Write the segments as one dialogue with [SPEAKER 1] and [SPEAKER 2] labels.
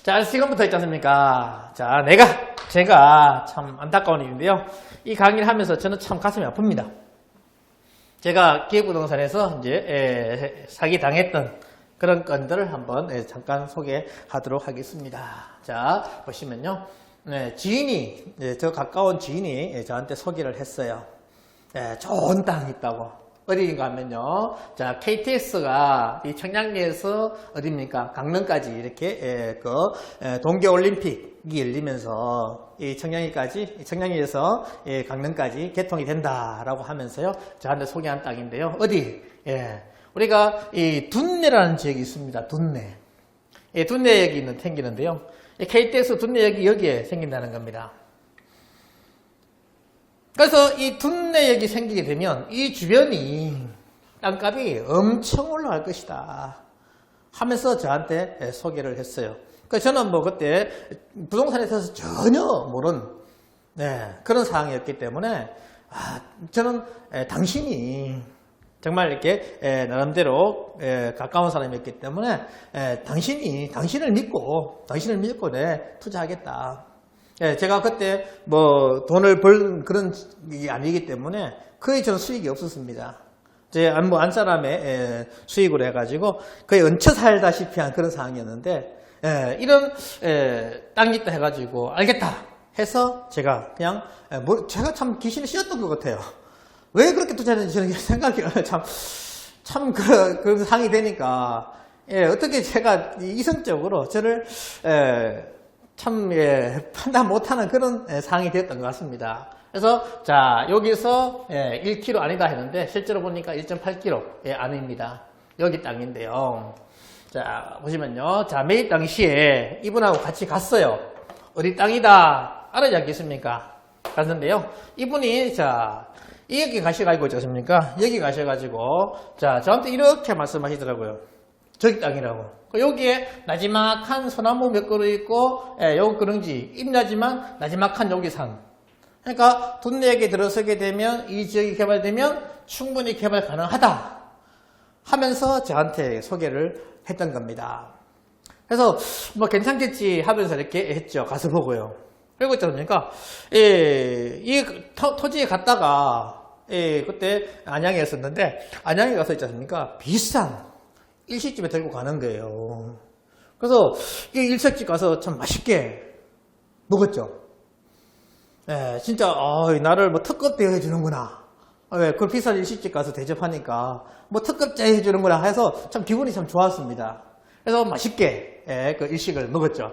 [SPEAKER 1] 자, 지금부터 있지 않습니까? 자, 제가 참 안타까운 일인데요. 이 강의를 하면서 저는 참 가슴이 아픕니다. 제가 기획부동산에서 이제 사기당했던 그런 건들을 한번 잠깐 소개하도록 하겠습니다. 자, 보시면요. 지인이, 저 가까운 지인이 저한테 소개를 했어요. 좋은 땅이 있다고. 어디인가 하면요. 자, KTX가 이 청량리에서 어디입니까? 강릉까지 이렇게 동계올림픽이 열리면서 이 청량리에서 강릉까지 개통이 된다라고 하면서요. 저한테 소개한 땅인데요. 어디? 우리가 이 둔내라는 지역이 있습니다. 둔내. 둔내역이 생기는데요. KTX 둔내역이 여기에 생긴다는 겁니다. 그래서 이 둔내역이 생기게 되면 이 주변이 땅값이 엄청 올라갈 것이다 하면서 저한테 소개를 했어요. 그래서 저는 그때 부동산에 대해서 전혀 모르는 그런 상황이었기 때문에 저는 당신이 정말 이렇게 나름대로 가까운 사람이었기 때문에 당신을 믿고 투자하겠다. 제가 그때 돈을 벌 그런 게 아니기 때문에 거의 저는 수익이 없었습니다. 제 안사람의 수익으로 해가지고 거의 얹혀 살다시피 한 그런 상황이었는데, 이런 땅이 있다 해가지고 알겠다 해서 제가 그냥 제가 참 귀신이 씌었던 것 같아요. 왜 그렇게 투자했는지 저는 생각이 참 그런 상황이 되니까 어떻게 제가 이성적으로 저를 판단 못하는 그런 상황이 되었던 것 같습니다. 그래서 자, 여기서 1km 아니다 했는데 실제로 보니까 1.8km 아닙니다. 여기 땅인데요. 자, 보시면요. 자, 매입 당시에 이분하고 같이 갔어요. 어디 땅이다 알아지 않겠습니까? 갔는데요. 이분이 여기 가셔가지고 있지 않습니까? 여기 가셔가지고 저한테 이렇게 말씀하시더라고요. 저기 땅이라고. 여기에 나지막한 소나무 몇 그루 있고, 요 그런지 임나지만 나지막한 여기 산. 그러니까 둔내역에 들어서게 되면 이 지역이 개발되면 충분히 개발 가능하다 하면서 저한테 소개를 했던 겁니다. 그래서 괜찮겠지 하면서 이렇게 했죠. 가서 보고요. 그리고 있지 않습니까? 이 토지에 갔다가 그때 안양에 있었는데 안양에 가서 있지 않습니까? 비싼 일식집에 들고 가는 거예요. 그래서 이 일식집 가서 참 맛있게 먹었죠. 진짜 나를 특급 대우해주는구나. 그 비싼 일식집 가서 대접하니까 특급 대우해주는구나 해서 참 기분이 참 좋았습니다. 그래서 맛있게 그 일식을 먹었죠.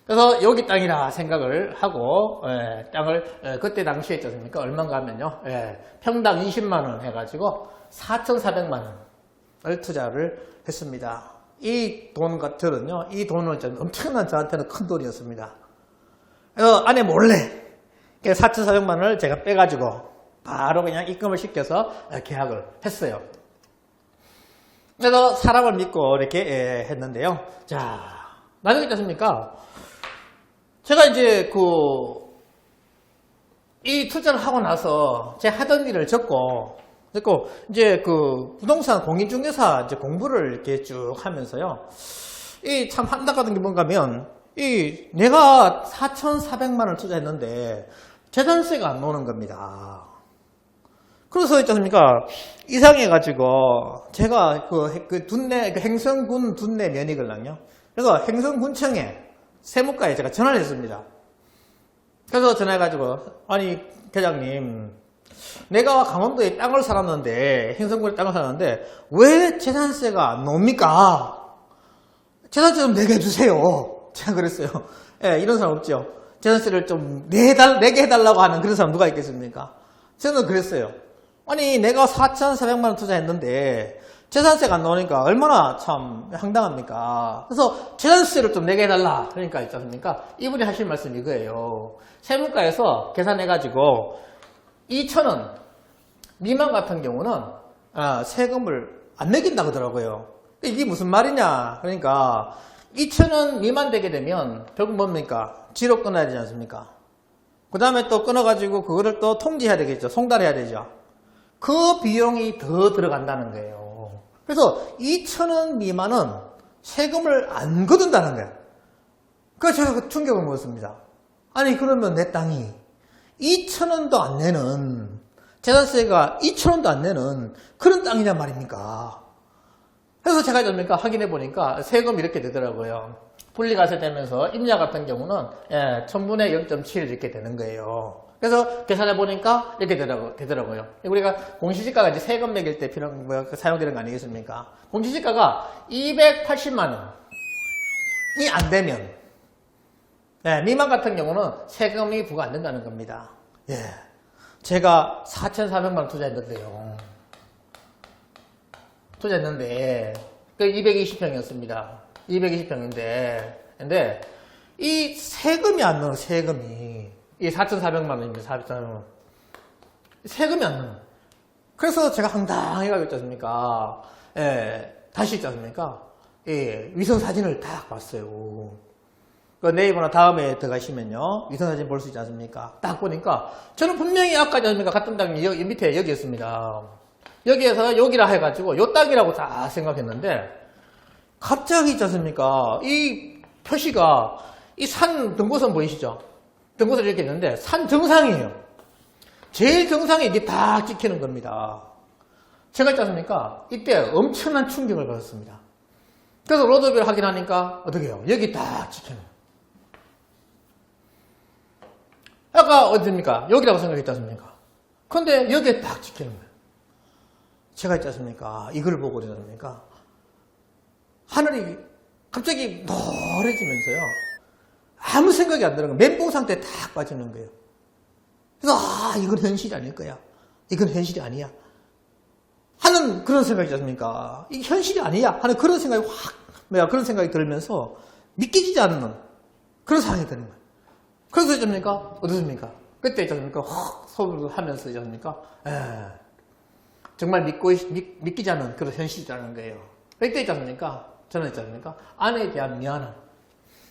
[SPEAKER 1] 그래서 여기 땅이라 생각을 하고 땅을 그때 당시에 있지 않습니까? 얼마인가 하면요. 평당 20만원 해가지고 4,400만원 을 투자를 했습니다. 이 돈 같은요, 이 돈은 엄청난 저한테는 큰 돈이었습니다. 그래서 아내 몰래 4,400만 원을 제가 빼가지고 바로 그냥 입금을 시켜서 계약을 했어요. 그래서 사람을 믿고 이렇게 했는데요. 자, 나중에 있지 않습니까? 제가 이제 이 투자를 하고 나서 제가 하던 일을 적고 이제 부동산 공인중개사 이제 공부를 이렇게 쭉 하면서요. 참 안타까운 게 뭔가 하면 내가 4,400만 원 투자했는데 재산세가 안 나오는 겁니다. 그래서 있지 않습니까? 이상해가지고 제가 행성군 둔내 면익을랑요. 그래서 행성군청에 세무과에 제가 전화를 했습니다. 그래서 전화해가지고 아니 계장님, 내가 강원도에 땅을 살았는데, 행성군에 땅을 살았는데, 왜 재산세가 안 나옵니까? 재산세 좀 내게 해주세요. 제가 그랬어요. 이런 사람 없죠. 재산세를 좀 내게 해달라고 하는 그런 사람 누가 있겠습니까? 저는 그랬어요. 아니, 내가 4,400만 원 투자했는데, 재산세가 안 나오니까 얼마나 참 황당합니까? 그래서 재산세를 좀 내게 해달라. 그러니까 있지 않습니까? 이분이 하실 말씀이 이거예요. 세무과에서 계산해가지고, 2,000원 미만 같은 경우는 세금을 안 매긴다고 하더라고요. 이게 무슨 말이냐? 그러니까 2,000원 미만 되게 되면 결국 뭡니까? 지로 끊어야 되지 않습니까? 그 다음에 또 끊어가지고 그거를 또 통지해야 되겠죠. 송달해야 되죠. 그 비용이 더 들어간다는 거예요. 그래서 2,000원 미만은 세금을 안 거둔다는 거예요. 그래서 제가 그 충격을 먹었습니다. 아니 그러면 내 땅이 2,000원도 안 내는, 재산세가 2,000원도 안 내는 그런 땅이란 말입니까? 그래서 제가 확인해 보니까 세금이 이렇게 되더라고요. 분리과세되면서 임야 같은 경우는 1000분의 0.7 이렇게 되는 거예요. 그래서 계산해 보니까 이렇게 되더라고요. 우리가 공시지가가 이제 세금 매길 때 사용되는 거 아니겠습니까? 공시지가가 280만 원이 안 되면, 미만 같은 경우는 세금이 부과 안 된다는 겁니다. 제가 4,400만 원 투자했는데요. 투자했는데, 그 220평이었습니다. 220평인데, 근데, 이 세금이 안 나와요, 세금이. 이 4,400만 원입니다, 4,400만 원. 세금이 안 나와요. 그래서 제가 황당해가지고 있지 않습니까? 다시 있지 않습니까? 위성사진을 딱 봤어요. 그 네이버나 다음에 들어가시면요, 위성사진 볼 수 있지 않습니까? 딱 보니까, 저는 분명히 아까 갔던 땅이 여기 밑에 여기였습니다. 여기에서 여기라 해가지고 요 땅이라고 다 생각했는데 갑자기 있지 않습니까? 이 표시가 이 산 등고선 보이시죠? 등고선 이렇게 있는데 산 정상이에요. 제일 정상에 이게 딱 찍히는 겁니다. 제가 있지 않습니까? 이때 엄청난 충격을 받았습니다. 그래서 로드뷰를 확인하니까 어떻게 해요? 여기 딱 찍히는 거예요. 아까 어디입니까? 여기라고 생각했지 않습니까? 근데 여기에 딱 찍히는 거예요. 제가 있지 않습니까? 이걸 보고 있지 않습니까? 하늘이 갑자기 노래지면서요. 아무 생각이 안 드는 거예요. 멘붕 상태에 딱 빠지는 거예요. 그래서 이건 현실이 아닐 거야. 이건 현실이 아니야. 하는 그런 생각이지 않습니까? 이게 현실이 아니야. 하는 그런 생각이 그런 생각이 들면서 믿기지 않는 그런 상황이 되는 거예요. 그래서 있지 않습니까? 어떻습니까? 그때 있지 않습니까? 소리를 하면서 있지 않습니까? 정말 믿기지 않는 그런 현실이라는 거예요. 이때 있지 않습니까? 저는 있지 않습니까? 아내에 대한 미안함.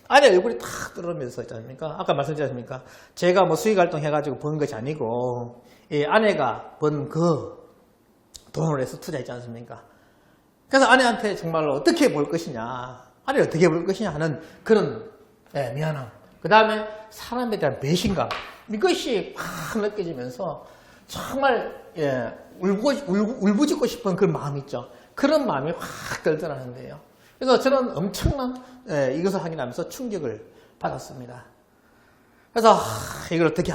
[SPEAKER 1] 아내 얼굴이 탁 떨어지면서 있지 않습니까? 아까 말씀드렸지 않습니까? 제가 뭐 수익활동 해가지고 번 것이 아니고, 아내가 번 그 돈을 해서 투자했지 않습니까? 그래서 아내한테 정말로 어떻게 볼 것이냐, 아내 어떻게 볼 것이냐 하는 그런, 미안함. 그 다음에 사람에 대한 배신감. 이것이 확 느껴지면서 정말, 울부짖고 싶은 그런 마음이 있죠. 그런 마음이 확 들더라는 거예요. 그래서 저는 엄청난 이것을 확인하면서 충격을 받았습니다. 그래서 이걸 어떻게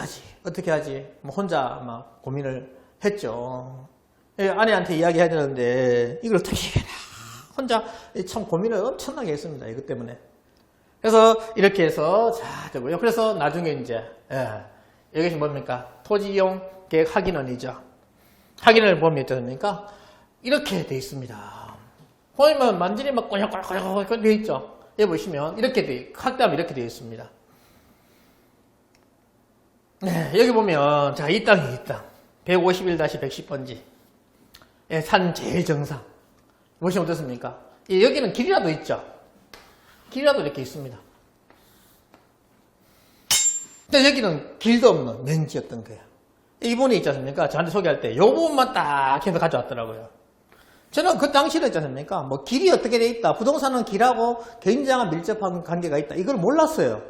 [SPEAKER 1] 하지? 뭐 혼자 막 고민을 했죠. 아내한테 이야기해야 되는데 이걸 어떻게 해야 혼자 참 고민을 엄청나게 했습니다. 이것 때문에. 그래서 이렇게 해서 되고요. 그래서 나중에 이제 이것이 뭡니까? 토지이용 계획 확인원이죠. 확인을 보면 있잖습니까? 이렇게 돼 있습니다. 보면 완전히 막 꼬як꼬약꼬약 되어 있죠. 여기 보시면 이렇게 확대하면 이렇게 되어 있습니다. 여기 보면 자, 이 땅이 이 땅 151-110번지 산 제일 정상 보시면 어떻습니까? 여기는 길이라도 있죠. 길이라도 이렇게 있습니다. 근데 여기는 길도 없는 맹지였던 거예요. 이분이 있지 않습니까? 저한테 소개할 때 이 부분만 딱 해서 가져왔더라고요. 저는 그 당시에 있지 않습니까? 뭐 길이 어떻게 돼 있다. 부동산은 길하고 개인장한 밀접한 관계가 있다. 이걸 몰랐어요.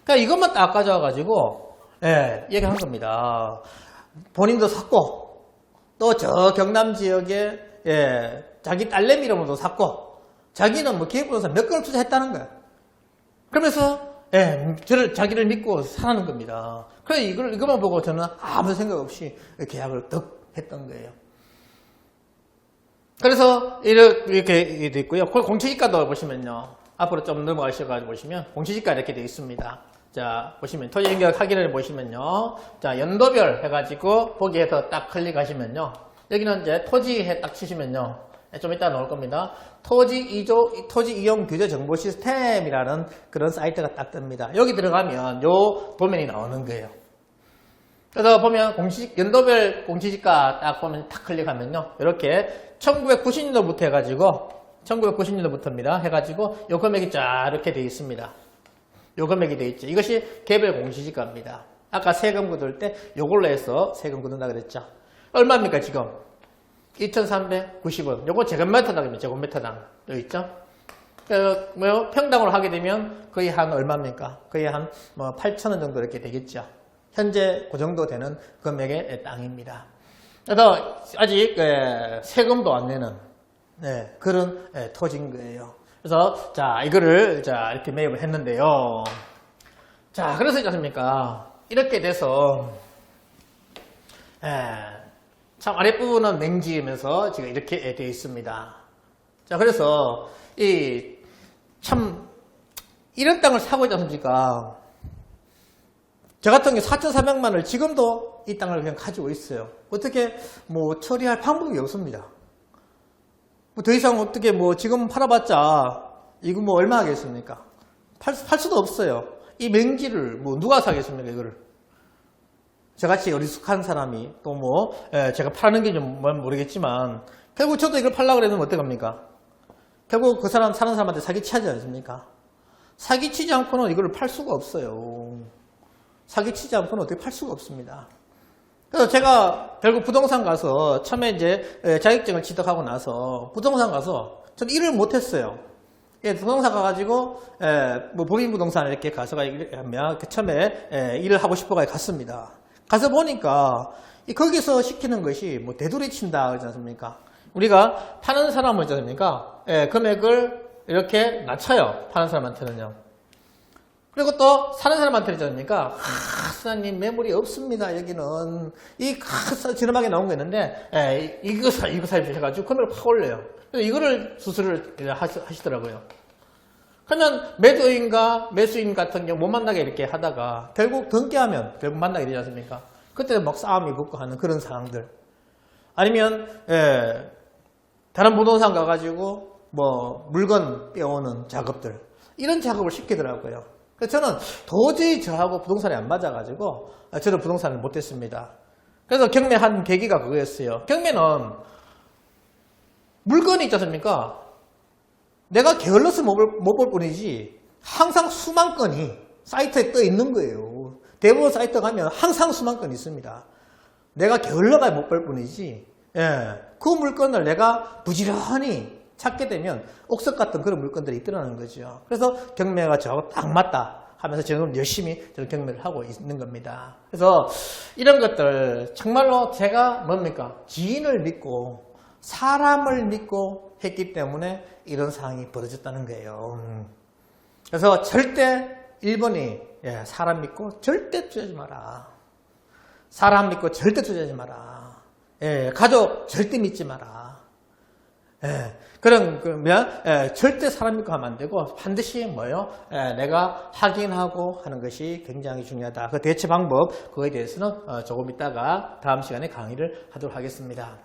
[SPEAKER 1] 그러니까 이것만 딱 가져와가지고 얘기한 겁니다. 본인도 샀고 또 저 경남 지역에 자기 딸내미 이름으로도 샀고 자기는 뭐 기획부동산 몇 건을 투자했다는 거예요. 그러면서 자기를 믿고 사는 겁니다. 그래서 이것만 보고 저는 아무 생각 없이 계약을 득 했던 거예요. 그래서 이렇게 돼 있고요. 공시지가도 보시면요. 앞으로 좀 넘어가셔가지고 보시면 공시지가 이렇게 돼 있습니다. 자, 보시면 토지인격 확인을 보시면요. 자, 연도별 해가지고 보기에서 딱 클릭하시면요. 여기는 이제 토지에 딱 치시면요. 좀 이따 나올 겁니다. 토지 이용 규제 정보 시스템이라는 그런 사이트가 딱 뜹니다. 여기 들어가면 요 도면이 나오는 거예요. 그래서 보면 연도별 공시지가 딱 보면 딱 클릭하면요. 이렇게 1990년도부터 해가지고 1990년도부터입니다. 해가지고 요 금액이 쫙 이렇게 되어 있습니다. 요 금액이 되어 있죠. 이것이 개별 공시지가입니다. 아까 세금 굳을 때 요걸로 해서 세금 굳는다 그랬죠. 얼마입니까 지금? 2,390원. 요거 제곱미터당입니다. 제곱미터당. 여기 있죠? 뭐 평당으로 하게 되면 거의 한 얼마입니까? 거의 한 뭐 8,000원 정도 이렇게 되겠죠. 현재 그 정도 되는 금액의 땅입니다. 그래서 아직 세금도 안 내는 그런 토지인 거예요. 그래서 자 이거를 자 이렇게 매입을 했는데요. 자 그래서 있지 않습니까? 이렇게 돼서 참 아랫부분은 맹지이면서 지금 이렇게 되어 있습니다. 자 그래서 이 참 이런 땅을 사고 있지 않습니까? 저 같은 경우 4,400만을 지금도 이 땅을 그냥 가지고 있어요. 어떻게 뭐 처리할 방법이 없습니다. 뭐 더 이상 어떻게 뭐 지금 팔아봤자 이거 뭐 얼마 하겠습니까? 팔 수도 없어요. 이 맹지를 뭐 누가 사겠습니까 이거를? 저같이 어리숙한 사람이 또 뭐 제가 파는 게 좀 모르겠지만 결국 저도 이걸 팔려고 그러면 어떡합니까? 결국 그 사람 사는 사람한테 사기치지 않습니까? 사기치지 않고는 이걸 팔 수가 없어요. 사기치지 않고는 어떻게 팔 수가 없습니다. 그래서 제가 결국 부동산 가서 처음에 이제 자격증을 취득하고 나서 부동산 가서 저는 일을 못했어요. 부동산 가가지고 뭐 법인부동산 이렇게 가서 하면 처음에 일을 하고 싶어가 갔습니다. 가서 보니까 거기서 시키는 것이 뭐 대두리 친다 그러지 않습니까? 우리가 파는 사람은 있지 않습니까? 금액을 이렇게 낮춰요. 파는 사람한테는요. 그리고 또 사는 사람한테는 있지 않습니까? 사장님 매물이 없습니다. 여기는 이 저렴하게 나온 거 있는데 이거 사입시오 해가지고 금액을 확 올려요. 그래서 이거를 수수를 하시더라고요. 그러면 매도인과 매수인 같은 경우 못 만나게 이렇게 하다가 결국 등기하면 결국 만나게 되지 않습니까? 그때 막 싸움이 붙고 하는 그런 상황들. 아니면 다른 부동산 가가지고 뭐 물건 빼오는 작업들 이런 작업을 시키더라고요. 그래서 저는 도저히 저하고 부동산이 안 맞아가지고 저는 부동산을 못했습니다. 그래서 경매한 계기가 그거였어요. 경매는 물건이 있지 않습니까? 내가 게을러서 못 볼 뿐이지 항상 수만 건이 사이트에 떠 있는 거예요. 대부분 사이트 가면 항상 수만 건이 있습니다. 내가 게을러가 못 볼 뿐이지 그 물건을 내가 부지런히 찾게 되면 옥석 같은 그런 물건들이 있더라는 거죠. 그래서 경매가 저하고 딱 맞다 하면서 지금 열심히 저는 경매를 하고 있는 겁니다. 그래서 이런 것들 정말로 제가 뭡니까? 지인을 믿고 사람을 믿고 했기 때문에 이런 상황이 벌어졌다는 거예요. 그래서 절대 1번이 사람 믿고 절대 투자하지 마라. 사람 믿고 절대 투자하지 마라. 가족 절대 믿지 마라. 그러면 절대 사람 믿고 하면 안 되고 반드시 뭐요? 내가 확인하고 하는 것이 굉장히 중요하다. 그 대처 방법 그거에 대해서는 조금 이따가 다음 시간에 강의를 하도록 하겠습니다.